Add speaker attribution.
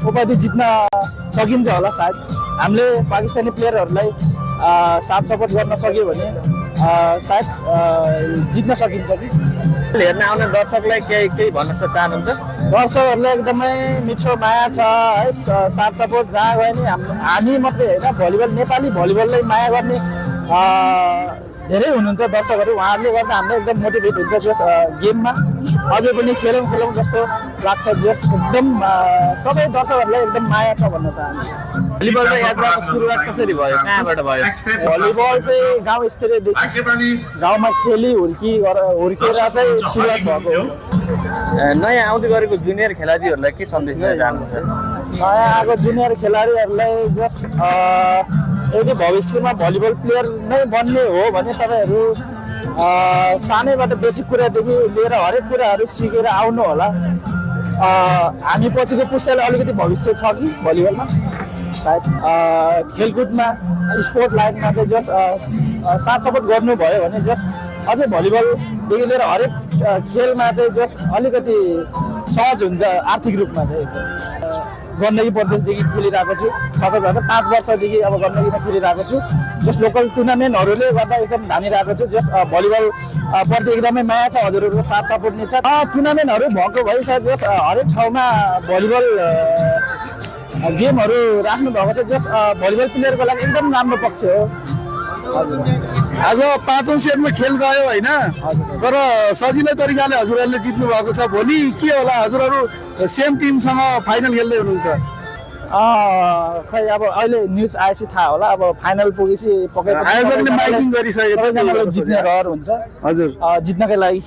Speaker 1: उपाधि जित्न सकिन्छ होला सायद। हामीले पाकिस्तानी प्लेयरहरूलाई साथ सपोर्ट गर्न सक्यो भने सायद जित्न सकिन्छ कि।
Speaker 2: हेर्न आउने दर्शकलाई केही भन्न चाहनुहुन्छ?
Speaker 1: दर्शकहरूलाई एकदमै मिठो माया छ है, साथ सपोर्ट जहाँ गयो नि हामी मात्रै होइन, भलिबल नेपाली भलिबललाई माया गर्ने धेरै हुनुहुन्छ दर्शकहरू। उहाँहरूले गर्दा हाम्रो एकदम मोटिभेट हुन्छ जस गेममा अझै पनि खेलौँ जस्तो लाग्छ। जस एकदम सबै दर्शकहरूलाई एकदम माया छ भन्न चाहन्छु।
Speaker 2: भलिबलको यात्राको सुरुवात कसरी भयो, कहाँबाट भयो?
Speaker 1: भलिबल चाहिँ गाउँ स्तरीयदेखि गाउँमा खेली हुर्केर चाहिँ सुरुवात भएको हो।
Speaker 2: नयाँ आउँदै गरेको जुनियर खेलाडीहरूलाई के सन्देश दिन चाहनुहुन्छ?
Speaker 1: नयाँ आएको जुनियर खेलाडीहरूलाई जस यदि भविष्यमा भलिबल प्लेयर नै बन्ने हो भने तपाईँहरू सानैबाट बेसिक कुरादेखि लिएर हरेक कुराहरू सिकेर आउनु होला। हामी पछिको पुस्तालाई अलिकति भविष्य छ कि भलिबलमा सायद खेलकुदमा स्पोर्ट लाइनमा चाहिँ जस साथ सपोर्ट गर्नुभयो भने जस अझै भलिबलदेखि लिएर हरेक खेलमा चाहिँ जस अलिकति सहज हुन्छ आर्थिक रूपमा चाहिँ। गण्डकी प्रदेशदेखि खेलिरहेको छु, 5 वर्षदेखि अब गण्डकीमा खेलिरहेको छु। जस लोकल टुर्नामेन्टहरूले गर्दा एकदम धानिरहेको छु। जस भलिबल प्रति एकदमै माया छ, हजुरहरूको साथ सपोर्ट नै छ। टुर्नामेन्टहरू भएको भइ छ जस हरेक ठाउँमा भलिबल गेमहरू राख्नु भएको छ। जस भलिबल प्लेयरको लागि एकदम राम्रो पक्ष हो।
Speaker 3: आज 5औं सेटमा खेल गयो होइन, तर सजिलै तरिकाले हजुरहरूले जित्नु भएको छ। भोलि के होला, हजुरहरू सेम टिमसँग फाइनल खेल्दै हुनुहुन्छ?
Speaker 1: खै अब अहिले न्युज आएपछि थाहा होला। अब फाइनल पुगेपछि पक्कै
Speaker 3: आयोजकले माइकिङ गरिसकेको
Speaker 1: सबैजनालाई जित्ने रहर हुन्छ।
Speaker 3: हजुर
Speaker 1: जित्नकै लागि